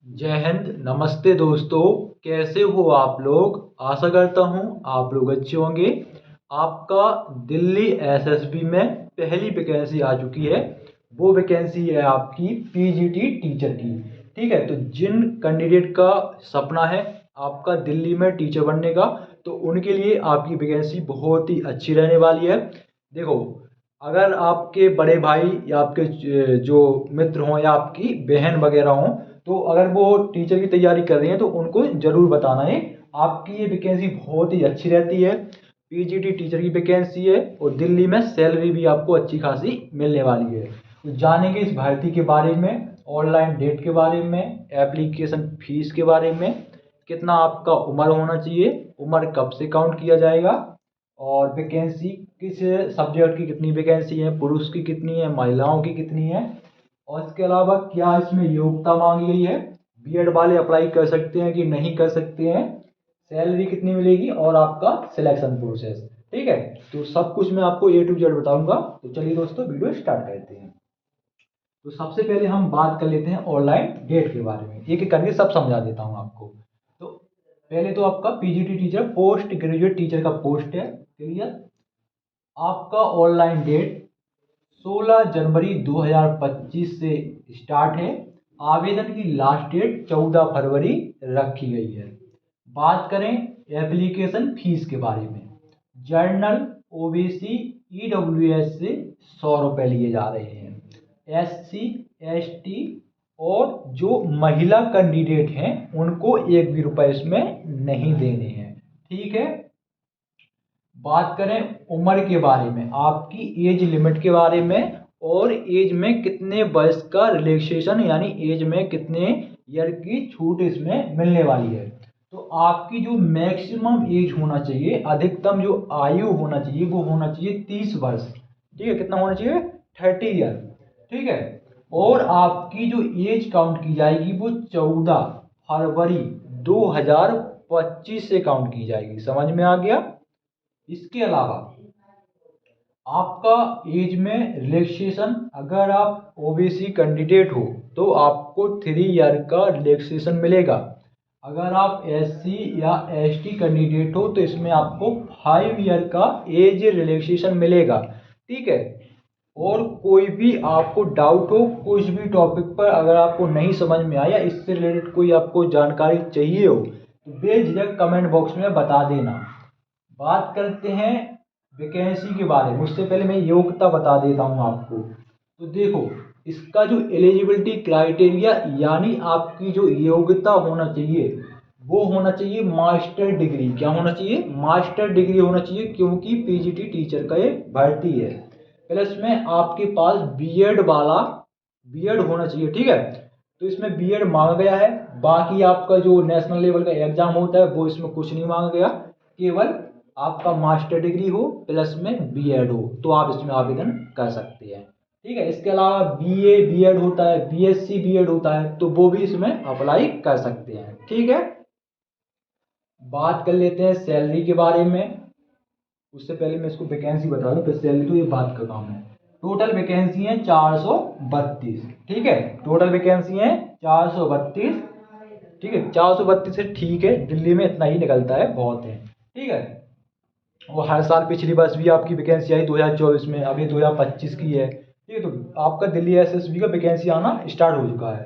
जय हिंद। नमस्ते दोस्तों, कैसे हो आप लोग। आशा करता हूँ आप लोग अच्छे होंगे। आपका दिल्ली एसएसबी में पहली वैकेंसी आ चुकी है। वो वैकेंसी है आपकी पीजीटी टीचर की। ठीक है, तो जिन कैंडिडेट का सपना है आपका दिल्ली में टीचर बनने का, तो उनके लिए आपकी वैकेंसी बहुत ही अच्छी रहने वाली है। देखो, अगर आपके बड़े भाई या आपके जो मित्र हों या आपकी बहन वगैरह हों, तो अगर वो टीचर की तैयारी कर रही हैं तो उनको ज़रूर बताना है। आपकी ये वैकेंसी बहुत ही अच्छी रहती है। पीजीटी टीचर की वैकेंसी है और दिल्ली में सैलरी भी आपको अच्छी खासी मिलने वाली है। तो जानेंगे इस भर्ती के बारे में, ऑनलाइन डेट के बारे में, एप्लीकेशन फीस के बारे में, कितना आपका उम्र होना चाहिए, उम्र कब से काउंट किया जाएगा, और वैकेंसी किस सब्जेक्ट की कितनी वैकेंसी है, पुरुष की कितनी है, महिलाओं की कितनी है, और इसके अलावा क्या इसमें योग्यता मांगी गई है, बीएड वाले अप्लाई कर सकते हैं कि नहीं कर सकते हैं, सैलरी कितनी मिलेगी और आपका सिलेक्शन प्रोसेस। ठीक है, तो सब कुछ मैं आपको ए टू जेड बताऊंगा। तो चलिए दोस्तों, वीडियो स्टार्ट करते हैं। तो सबसे पहले हम बात कर लेते हैं ऑनलाइन डेट के बारे में। एक एक करके सब समझा देता हूँ आपको। तो पहले तो आपका PGT teacher post graduate teacher का पोस्ट है, क्लियर। आपका ऑनलाइन डेट 16 जनवरी 2025 से स्टार्ट है। आवेदन की लास्ट डेट 14 फरवरी रखी गई है। बात करें एप्लीकेशन फीस के बारे में, जर्नल ओबीसी ईडब्ल्यूएस से 100 रुपये लिए जा रहे हैं। एससी एसटी और जो महिला कैंडिडेट हैं उनको 1 भी रुपये इसमें नहीं देने हैं। ठीक है। बात करें उम्र के बारे में, आपकी एज लिमिट के बारे में, और एज में कितने वर्ष का रिलैक्सेशन यानी एज में कितने ईयर की छूट इसमें मिलने वाली है। तो आपकी जो मैक्सिमम एज होना चाहिए, अधिकतम जो आयु होना चाहिए वो होना चाहिए 30 वर्ष। ठीक है, कितना होना चाहिए, 30 ईयर। ठीक है, और आपकी जो एज काउंट की जाएगी वो 14 फरवरी 2025 से काउंट की जाएगी। समझ में आ गया। इसके अलावा आपका एज में रिलैक्सेशन, अगर आप ओबीसी कैंडिडेट हो तो आपको 3 ईयर का रिलैक्सेशन मिलेगा। अगर आप एससी या एसटी कैंडिडेट हो तो इसमें आपको 5 ईयर का एज रिलैक्सेशन मिलेगा। ठीक है। और कोई भी आपको डाउट हो कुछ भी टॉपिक पर, अगर आपको नहीं समझ में आया, इससे रिलेटेड कोई आपको जानकारी चाहिए हो, तो बेझिझक कमेंट बॉक्स में बता देना। बात करते हैं वैकेंसी के बारे में, उससे पहले मैं योग्यता बता देता हूँ आपको। तो देखो, इसका जो एलिजिबिलिटी क्राइटेरिया यानी आपकी जो योग्यता होना चाहिए वो होना चाहिए मास्टर डिग्री। क्या होना चाहिए, मास्टर डिग्री होना चाहिए, क्योंकि पीजीटी टीचर का ये भर्ती है। प्लस में आपके पास बीएड वाला बीएड होना चाहिए। ठीक है, तो इसमें बीएड मांगा गया है। बाकी आपका जो नेशनल लेवल का एग्जाम होता है वो इसमें कुछ नहीं मांगा गया, केवल आपका मास्टर डिग्री हो प्लस में बीएड हो तो आप इसमें आवेदन कर सकते हैं। ठीक है, इसके अलावा बीए बीएड होता है, बीएससी बीएड होता है, तो वो भी इसमें अप्लाई कर सकते हैं। ठीक है। बात कर लेते हैं सैलरी के बारे में। उससे पहले मैं इसको वैकेंसी बता दूं, फिर सैलरी तो ये बात का काम है। टोटल वैकेंसी है 432। ठीक है, टोटल वैकेंसी है 432। ठीक है, 432 से ठीक है, दिल्ली में इतना ही निकलता है, बहुत है। ठीक है, और हर साल पिछली वर्ष भी आपकी वैकेंसी आई 2024 में, अभी 2025 की है। ठीक है, तो आपका दिल्ली एसएसबी का वैकेंसी आना स्टार्ट हो चुका है।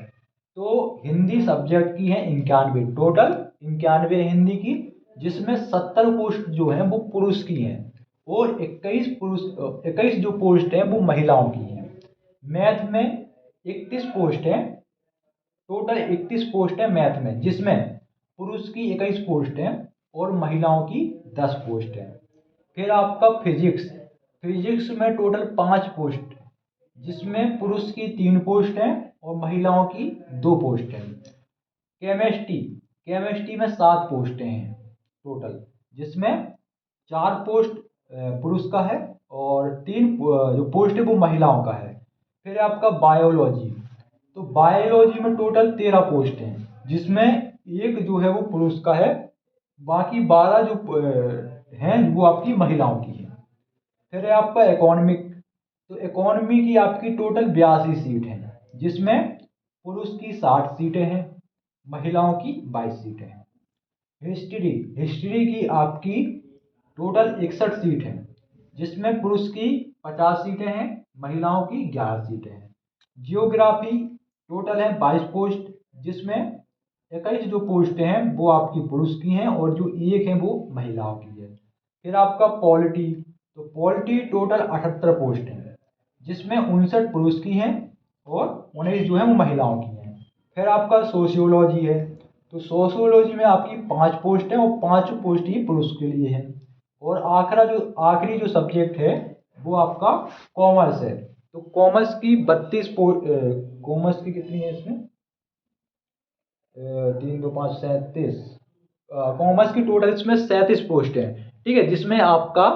तो हिंदी सब्जेक्ट की है 91, टोटल 91 हिंदी की, जिसमें 70 पोस्ट जो हैं वो पुरुष की हैं और 21 जो पोस्ट हैं वो महिलाओं की हैं। मैथ में 31 पोस्ट हैं, टोटल 31 पोस्ट है मैथ में, जिसमें पुरुष की 21 पोस्ट हैं और महिलाओं की 10 पोस्ट हैं। फिर आपका फिजिक्स, फिजिक्स में टोटल 5 पोस्ट, जिसमें पुरुष की 3 पोस्ट हैं और महिलाओं की 2 पोस्ट हैं। केमिस्ट्री, केमिस्ट्री में 7 पोस्टें हैं टोटल, जिसमें 4 पोस्ट पुरुष का है और 3 जो पोस्ट है वो महिलाओं का है। फिर आपका बायोलॉजी, तो बायोलॉजी में टोटल 13 पोस्ट हैं, जिसमें एक जो है वो पुरुष का है, बाकी 12 जो हैं वो आपकी महिलाओं की है। फिर है आपका इकोनॉमिक, तो इकोनॉमी की आपकी टोटल 82 सीट हैं, जिसमें पुरुष की 60 सीटें हैं महिलाओं की 22 सीटें हैं। हिस्ट्री की आपकी टोटल 61 सीट है, जिसमें पुरुष की 50 सीटें हैं, महिलाओं की 11 सीटें हैं। जियोग्राफी टोटल है 22 पोस्ट, जिसमें 21 जो पोस्ट हैं वो आपकी पुरुष की हैं और जो एक है वो महिलाओं की है। फिर आपका पॉलिटी, तो पॉलिटी टोटल 78 पोस्ट हैं, जिसमें 59 पुरुष की हैं और 19 जो है वो महिलाओं की हैं। फिर आपका सोशियोलॉजी है, तो सोशियोलॉजी में आपकी 5 पोस्ट है और 5 पोस्ट ही पुरुष के लिए है। और आखिरी जो सब्जेक्ट है वो आपका कॉमर्स है, तो कॉमर्स की 32 पोस्ट, कॉमर्स की कितनी है इसमें, 3 2 5 37, कॉमर्स की टोटल इसमें 37 पोस्ट है, ठीक है, जिसमें आपका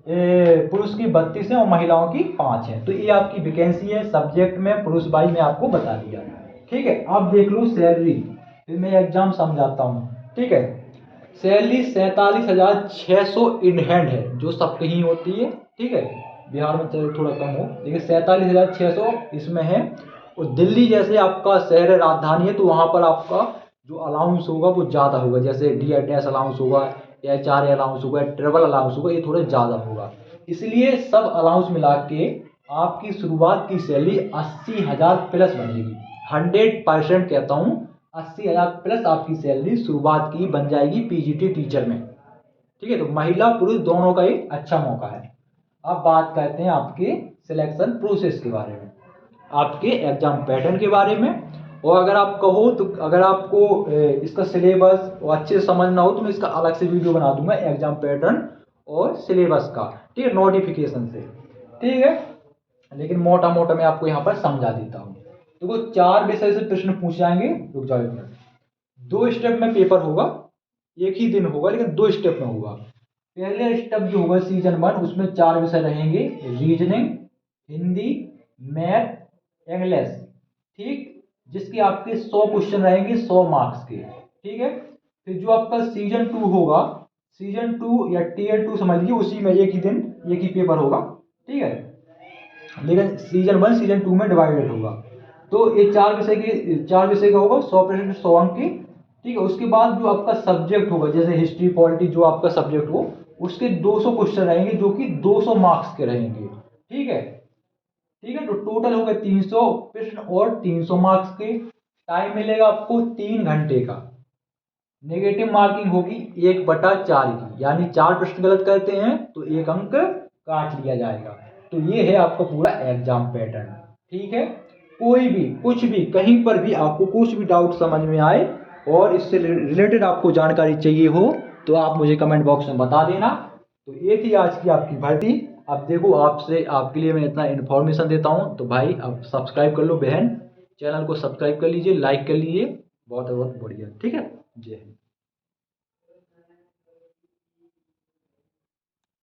पुरुष की 32 है और महिलाओं की 5 है। तो ये आपकी वैकेंसी है सब्जेक्ट में, पुरुष बाई में आपको बता दिया, ठीक है। अब देख लो सैलरी, फिर मैं एग्जाम समझाता हूँ, ठीक है। सैलरी 47,600 इन हैंड है, जो सब कहीं होती है, ठीक है, बिहार में चलो थोड़ा कम हो, लेकिन 47,600 इसमें है। और दिल्ली जैसे आपका शहर है, राजधानी है, तो वहाँ पर आपका जो अलाउंस होगा वो ज़्यादा होगा, जैसे DHS अलाउंस होगा, HRA अलाउंस होगा, ट्रेवल अलाउंस होगा, ये थोड़ा ज़्यादा होगा। इसलिए सब अलाउंस मिला के आपकी शुरुआत की सैलरी 80,000 प्लस बनेगी। 100% कहता हूँ, 80,000 प्लस आपकी सैलरी शुरुआत की बन जाएगी PGT टीचर में, ठीक है। तो महिला पुरुष दोनों का एक अच्छा मौका है। अब बात करते हैं आपके सिलेक्शन प्रोसेस के बारे में, आपके एग्जाम पैटर्न के बारे में। और अगर आप कहो तो अगर आपको इसका सिलेबस और अच्छे से समझना हो तो मैं इसका अलग से वीडियो बना दूंगा, एग्जाम पैटर्न और सिलेबस का, ठीक है, नोटिफिकेशन से, ठीक है। लेकिन मोटा मोटा मैं आपको यहाँ पर समझा देता हूँ। तो वो 4 विषय से प्रश्न पूछ जाएंगे, रुक जाओ एक मिनट। 2 स्टेप में पेपर होगा, एक ही दिन होगा लेकिन 2 स्टेप में होगा। पहले स्टेप जो होगा सीजन 1, उसमें 4 विषय रहेंगे, रीजनिंग, हिंदी, मैथ, इंग्लिश, ठीक, जिसके आपके 100 क्वेश्चन रहेंगे 100 मार्क्स के, ठीक है। फिर जो आपका सीजन 2 होगा, सीजन 2 या टीयर 2 समझ लीजिए, उसी में एक ही दिन एक ही पेपर होगा, ठीक है, लेकिन सीजन 1 सीजन 2 में डिवाइडेड होगा। तो ये 4 विषय का होगा, 100% 100 अंक की, ठीक है। उसके बाद जो आपका सब्जेक्ट होगा, जैसे हिस्ट्री पॉलिटी जो आपका सब्जेक्ट हो, उसके 200 क्वेश्चन रहेंगे जो कि 200 मार्क्स के रहेंगे, ठीक है, ठीक है। तो टोटल हो गए 300 प्रश्न और 300 मार्क्स के। टाइम मिलेगा आपको 3 घंटे का। नेगेटिव मार्किंग होगी 1/4 की, यानी 4 प्रश्न गलत करते हैं तो 1 अंक काट लिया जाएगा। तो ये है आपका पूरा एग्जाम पैटर्न, ठीक है। कोई भी कुछ भी कहीं पर भी आपको कुछ भी डाउट समझ में आए और इससे रिलेटेड आपको जानकारी चाहिए हो तो आप मुझे कमेंट बॉक्स में बता देना। तो ये थी आज की आपकी भर्ती। अब देखो आपसे आपके लिए मैं इतना इन्फॉर्मेशन देता हूँ, तो भाई अब सब्सक्राइब कर लो बहन, चैनल को सब्सक्राइब कर लीजिए, लाइक कर लीजिए, बहुत बहुत बढ़िया, ठीक है। जय हिंद।